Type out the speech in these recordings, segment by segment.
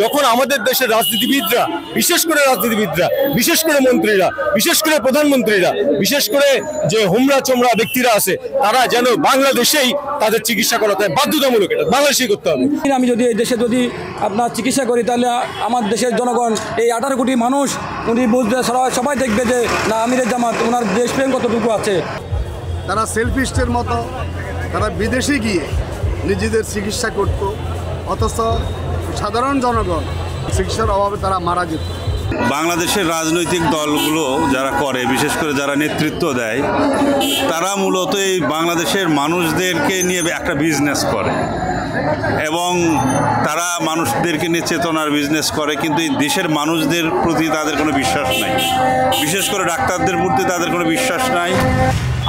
যখন আমাদের দেশের রাজনীতিবিদরা, বিশেষ করে রাজনীতিবিদরা, বিশেষ করে মন্ত্রীরা, বিশেষ করে প্রধানমন্ত্রীরা, বিশেষ করে যে হোমরা চোমরা ব্যক্তিরা আছে, তারা যেন বাংলাদেশেই তাদের চিকিৎসা করাতে বাধ্যতামূলক, এটা বাংলাদেশেই করতে হবে। আমি যদি এই দেশে যদি আপনার চিকিৎসা করি, তাহলে আমার দেশের জনগণ, এই 18 কোটি মানুষ, উনি বুঝবে, সবাই দেখবে যে না আমিরের জামাত ওনার দেশপ্রেম কতটুকু আছে। তারা সেলফিস্টের মতো তারা বিদেশে গিয়ে নিজেদের চিকিৎসা করত, অথচ সাধারণ জনগণ চিকিৎসার অভাবে তারা মারা যেত। বাংলাদেশের রাজনৈতিক দলগুলো যারা করে, বিশেষ করে যারা নেতৃত্ব দেয়, তারা মূলত এই বাংলাদেশের মানুষদেরকে নিয়ে একটা বিজনেস করে এবং তারা মানুষদেরকে নিয়ে চেতনার বিজনেস করে, কিন্তু এই দেশের মানুষদের প্রতি তাদের কোনো বিশ্বাস নাই, বিশেষ করে ডাক্তারদের প্রতি তাদের কোনো বিশ্বাস নাই।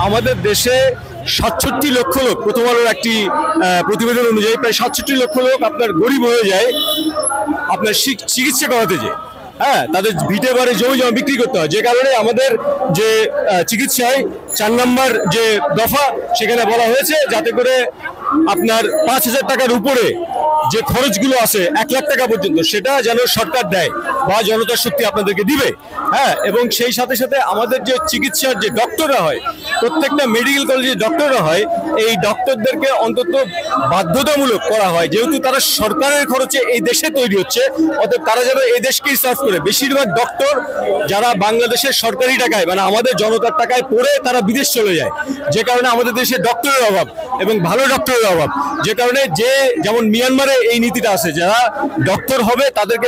আমাদের দেশে 67 লক্ষ লোক, প্রথম আলোর একটি প্রতিবেদন অনুযায়ী প্রায় 67 লক্ষ লোক আপনার গরিব হয়ে যায় আপনার চিকিৎসা করাতে যায়। হ্যাঁ, তাদের ভিটে বাড়ি জমি জমা বিক্রি করতে হয়, যে কারণে আমাদের যে চিকিৎসায় 4 নম্বর যে দফা, সেখানে বলা হয়েছে যাতে করে আপনার 5,000 টাকার উপরে যে খরচগুলো আছে 1 লাখ টাকা পর্যন্ত, সেটা যেন সরকার দেয় বা জনতার শক্তি আপনাদেরকে দিবে। হ্যাঁ, এবং সেই সাথে সাথে আমাদের যে চিকিৎসার যে ডক্টররা হয়, প্রত্যেকটা মেডিকেল কলেজে ডক্টররা হয়, এই ডক্টরদেরকে অন্তত বাধ্যতামূলক করা হয়, যেহেতু তারা সরকারের খরচে এই দেশে তৈরি হচ্ছে, অতএব তারা যেন এই দেশকেই সার্ভ করে। বেশিরভাগ ডক্টর যারা বাংলাদেশের সরকারি টাকায়, মানে আমাদের জনতার টাকায় পড়ে তারা বিদেশ চলে যায়, যে কারণে আমাদের দেশে ডক্টরের অভাব এবং ভালো ডক্টরের অভাব। যে কারণে যেমন মিয়ানমারে এই নীতিটা আছে, যারা ডক্টর হবে তাদেরকে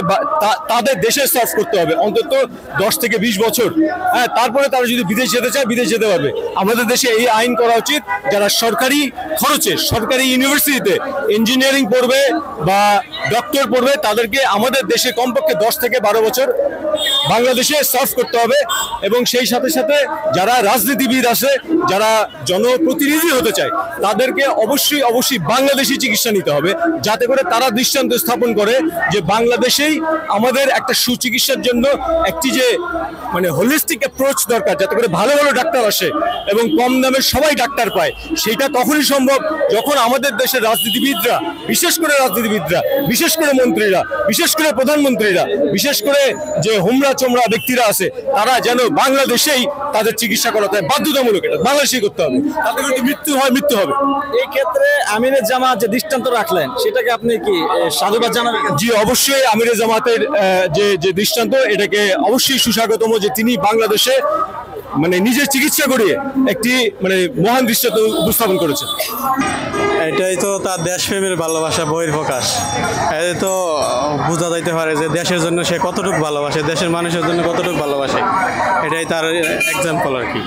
তাদের দেশে সার্ভ করতে হবে অন্তত 10 থেকে 20 বছর। হ্যাঁ, তারপরে তারা যদি বিদেশ যেতে চায় বিদেশ যেতে পারবে। আমাদের দেশে এই আইন করা উচিত, যারা সরকারি খরচে সরকারি ইউনিভার্সিটিতে ইঞ্জিনিয়ারিং পড়বে বা ডক্টর পড়বে, তাদেরকে আমাদের দেশে কমপক্ষে 10 থেকে 12 বছর বাংলাদেশে সার্ভ করতে হবে। এবং সেই সাথে সাথে যারা রাজনীতিবিদ আছে, যারা জনপ্রতিনিধি হতে চায়, তাদেরকে অবশ্যই বাংলাদেশি চিকিৎসা নিতে হবে, যাতে করে তারা দৃষ্টান্ত স্থাপন করে যে বাংলাদেশেই আমাদের একটা সুচিকিৎসার জন্য একটি যে মানে হোলিস্টিক অ্যাপ্রোচ দরকার, যাতে করে ভালো ভালো ডাক্তার আসে এবং কম দামে সবাই ডাক্তার পায়। সেটা তখনই সম্ভব যখন আমাদের দেশের রাজনীতিবিদরা, বিশেষ করে রাজনীতিবিদরা, বিশেষ করে মন্ত্রীরা, বিশেষ করে প্রধানমন্ত্রীরা, বিশেষ করে যে হোমরা চোমরা ব্যক্তিরা আছে, তারা যেন বাংলাদেশেই তাদের চিকিৎসা করাতে বাধ্যতামূলক, এটা বাংলাদেশেই করতে হবে। তাতে যদি মৃত্যু হয়, মৃত্যু হবে। এই ক্ষেত্রে আমিরের জামাত যে দৃষ্টান্ত রাখলেন, সেটাকে আপনি কি সাধুবাদ জানাবেন? জি, অবশ্যই আমিরের জামাতের যে দৃষ্টান্ত, এটাকে অবশ্যই সুস্বাগতম, যে তিনি বাংলাদেশে মানে নিজের চিকিৎসা করিয়ে একটি মানে মহান দৃষ্টান্ত উপস্থাপন করেছেন। এটাই তো তার দেশপ্রেমের ভালোবাসা বহির্প্রকাশ। এটাই তো বোঝা যাইতে পারে যে দেশের জন্য সে কতটুকু ভালোবাসে, দেশের মানুষের জন্য কতটুকু ভালোবাসে, এটাই তার এক্সাম্পল আর কি।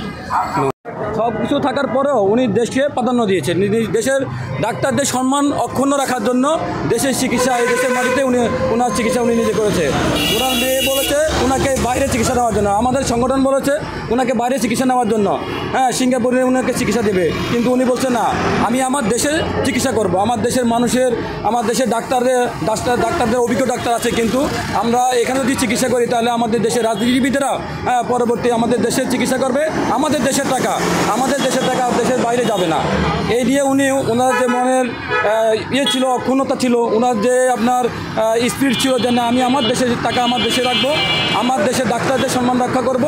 সব কিছু থাকার পরেও উনি দেশকে প্রাধান্য দিয়েছেন, দেশের ডাক্তারদের সম্মান অক্ষুণ্ণ রাখার জন্য দেশের চিকিৎসা, এই দেশের মাটিতে ওনার চিকিৎসা উনি নিজে করেছে। ওনার মেয়ে বলেছে ওনাকে বাইরে চিকিৎসা নেওয়ার জন্য, আমাদের সংগঠন বলেছে ওনাকে বাইরে চিকিৎসা নেওয়ার জন্য। হ্যাঁ, সিঙ্গাপুরে ওনাকে চিকিৎসা দেবে, কিন্তু উনি বলছে না, আমি আমার দেশে চিকিৎসা করব। আমার দেশের মানুষের, আমার দেশের ডাক্তারদের অভিজ্ঞ ডাক্তার আছে, কিন্তু আমরা এখানে যদি চিকিৎসা করি, তাহলে আমাদের দেশের রাজনীতিবিদেরা পরবর্তী আমাদের দেশের চিকিৎসা করবে, আমাদের দেশের টাকা দেশের বাইরে যাবে না। এই দিয়ে উনি ওনার যে মনের ছিল, অক্ষুণ্ণতা ছিল, ওনার যে আপনার স্পিরিট ছিল যে না, আমি আমার দেশের টাকা আমার দেশে রাখবো, আমার দেশের ডাক্তারদের সম্মান রক্ষা করব।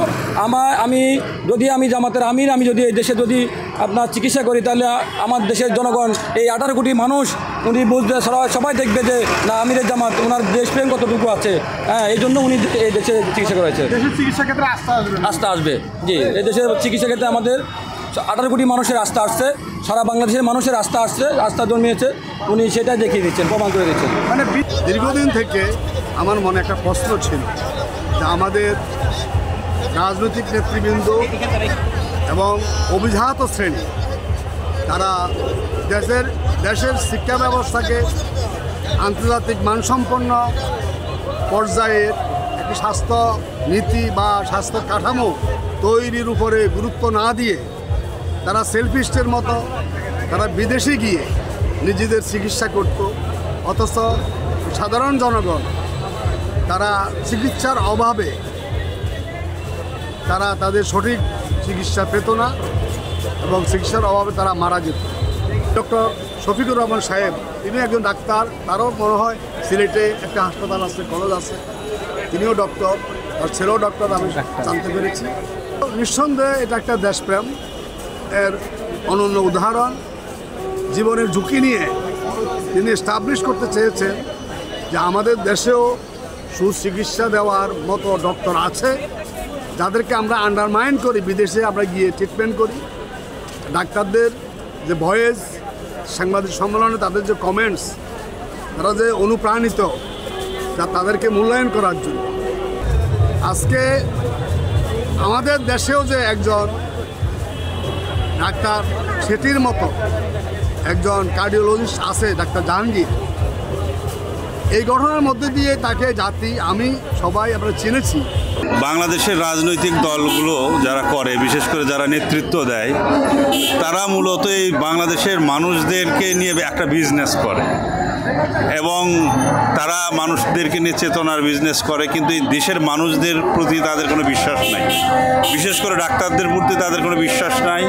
আমি জামাতের আমির, আমি যদি এই দেশে যদি আপনার চিকিৎসা করি, তাহলে আমার দেশের জনগণ, এই 18 কোটি মানুষ, উনি বুঝবে, সবাই দেখবে যে না আমিরের জামাত ওনার দেশপ্রেম কতটুকু আছে। হ্যাঁ, এই জন্য উনি এই দেশে চিকিৎসা করেছে। দেশের চিকিৎসা ক্ষেত্রে আস্থা আসবে। জি, এই দেশের চিকিৎসা ক্ষেত্রে আমাদের 18 কোটি মানুষের আস্থা আসছে, সারা বাংলাদেশের মানুষের আস্থা জন্মিয়েছে। উনি সেটাই দেখিয়ে দিচ্ছেন, প্রমাণ করে দিচ্ছেন। মানে দীর্ঘদিন থেকে আমার মনে একটা প্রশ্ন ছিল যে আমাদের রাজনৈতিক নেতৃবৃন্দ এবং অভিজাত শ্রেণী, তারা দেশের শিক্ষা ব্যবস্থাকে আন্তর্জাতিক মানসম্পন্ন পর্যায়ের একটি স্বাস্থ্য নীতি বা স্বাস্থ্য কাঠামো তৈরির উপরে গুরুত্ব না দিয়ে তারা সেলফিস্টের মতো তারা বিদেশে গিয়ে নিজেদের চিকিৎসা করত, অথচ সাধারণ জনগণ তারা চিকিৎসার অভাবে তারা তাদের সঠিক চিকিৎসা পেত না এবং চিকিৎসার অভাবে তারা মারা যেত। ডক্টর শফিকুর রহমান সাহেব, তিনি একজন ডাক্তার, তারও মনে হয় সিলেটে একটা হাসপাতাল আছে, কলেজ আছে, তিনিও ডক্টর, তার ছেলেও ডক্টর, আমি জানতে পেরেছি। নিঃসন্দেহে এটা একটা দেশপ্রেম এর অনন্য উদাহরণ। জীবনের ঝুঁকি নিয়ে তিনি এস্টাবলিশ করতে চেয়েছেন যে আমাদের দেশেও সুচিকিৎসা দেওয়ার মতো ডক্টর আছে, যাদেরকে আমরা আন্ডারমাইন করি, বিদেশে আমরা গিয়ে ট্রিটমেন্ট করি। ডাক্তারদের যে ভয়েস, সাংবাদিক সম্মেলনে তাদের যে কমেন্টস, তারা যে অনুপ্রাণিত, যা তাদেরকে মূল্যায়ন করার জন্য। আজকে আমাদের দেশেও যে একজন ডাক্তার সেটির মতো একজন কার্ডিওলজিস্ট আছে, ডাক্তার জাহাঙ্গীর, এই ঘটনার মধ্যে দিয়ে তাকে জাতি, আমি সবাই আমরা চিনেছি। বাংলাদেশের রাজনৈতিক দলগুলো যারা করে, বিশেষ করে যারা নেতৃত্ব দেয়, তারা মূলত এই বাংলাদেশের মানুষদেরকে নিয়ে একটা বিজনেস করে এবং তারা মানুষদেরকে নিয়ে চেতনার বিজনেস করে, কিন্তু এই দেশের মানুষদের প্রতি তাদের কোনো বিশ্বাস নাই, বিশেষ করে ডাক্তারদের প্রতি তাদের কোনো বিশ্বাস নাই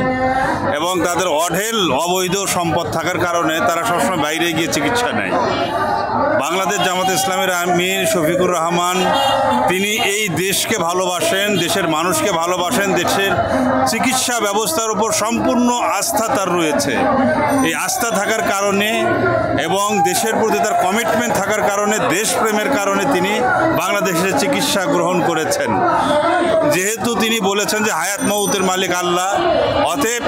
এবং তাদের অঢেল অবৈধ সম্পদ থাকার কারণে তারা সবসময় বাইরে গিয়ে চিকিৎসা নেয়। বাংলাদেশ জামাত ইসলামের আমির শফিকুর রহমান, তিনি এই দেশকে ভালোবাসেন, দেশের মানুষকে ভালোবাসেন, দেশের চিকিৎসা ব্যবস্থার উপর সম্পূর্ণ আস্থা তার রয়েছে। এই আস্থা থাকার কারণে এবং দেশের প্রতি তার কমিটমেন্ট থাকার কারণে, দেশপ্রেমের কারণে তিনি বাংলাদেশের চিকিৎসা গ্রহণ করেছেন। যেহেতু তিনি বলেছেন যে হায়াত মউতের মালিক আল্লাহ, অতএব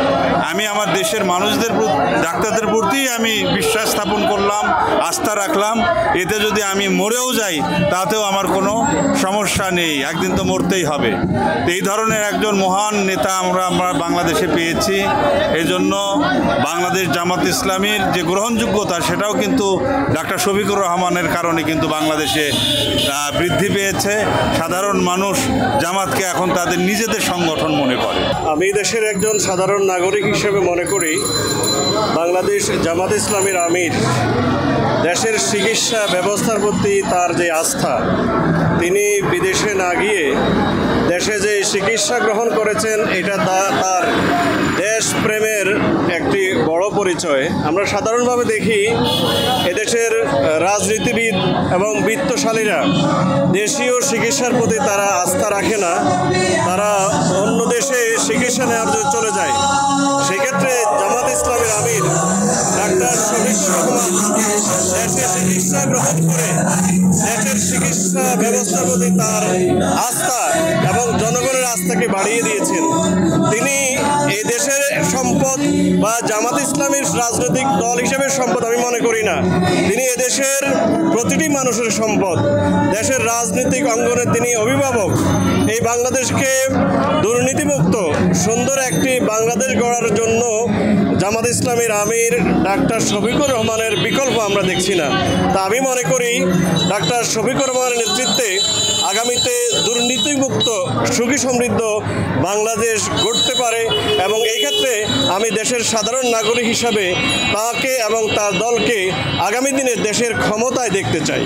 আমি আমার দেশের মানুষদের, ডাক্তারদের প্রতি আমি বিশ্বাস স্থাপন করলাম, আস্থা রাখলাম। এতে যদি আমি মরেও যাই তাতেও আমার কোনো সমস্যা নেই, একদিন তো মরতেই হবে। এই ধরনের একজন মহান নেতা আমরা বাংলাদেশে পেয়েছি। এজন্য বাংলাদেশ জামাত ইসলামীর যে গ্রহণযোগ্যতা, সেটাও কিন্তু ডাক্তার শফিকুর রহমানের কারণে কিন্তু বাংলাদেশে বৃদ্ধি পেয়েছে। সাধারণ মানুষ জামাতকে এখন তাদের নিজেদের সংগঠন মনে করে। আমি দেশের একজন সাধারণ নাগরিক হিসেবে মনে করি বাংলাদেশ জামাত ইসলামীর আমির দেশের চিকিৎসা ব্যবস্থার প্রতি তার যে আস্থা, তিনি বিদেশে না গিয়ে দেশে যে চিকিৎসা গ্রহণ করেছেন, এটা তার দেশপ্রেমের একটি বড় পরিচয়। আমরা সাধারণভাবে দেখি এদেশের রাজনীতিবিদ এবং বিত্তশালীরা দেশীয় চিকিৎসার প্রতি তারা আস্থা রাখে না, তারা অন্য দেশে চিকিৎসা নেওয়ার জন্য চলে যায়। সেক্ষেত্রে জামাত ইসলামের আমির ডাক্তার শফিকুর রহমান দেশে চিকিৎসা গ্রহণ করে দেশের চিকিৎসা ব্যবস্থার প্রতি তার আস্থা এবং জনগণের আস্থাকে বাড়িয়ে দিয়েছেন। তিনি এই দেশের সম্পদ বা জামাত ইসলামীর রাজনৈতিক দল হিসেবে সম্পদ আমি মনে করি না, তিনি এদেশের প্রতিটি মানুষের সম্পদ। দেশের রাজনৈতিক অঙ্গনে তিনি অভিভাবক। এই বাংলাদেশকে দুর্নীতিমুক্ত সুন্দর একটি বাংলাদেশ গড়ার জন্য জামাত ইসলামীর আমির ডাক্তার শফিকুর রহমানের বিকল্প আমরা দেখছি না। তা আমি মনে করি ডাক্তার শফিকুর রহমানের নেতৃত্বে আগামীতে দুর্নীতিমুক্ত সুখী সমৃদ্ধ বাংলাদেশ গড়তে পারে এবং এই ক্ষেত্রে আমি দেশের সাধারণ নাগরিক হিসাবে তাকে এবং তার দলকে আগামী দিনে দেশের ক্ষমতায় দেখতে চাই।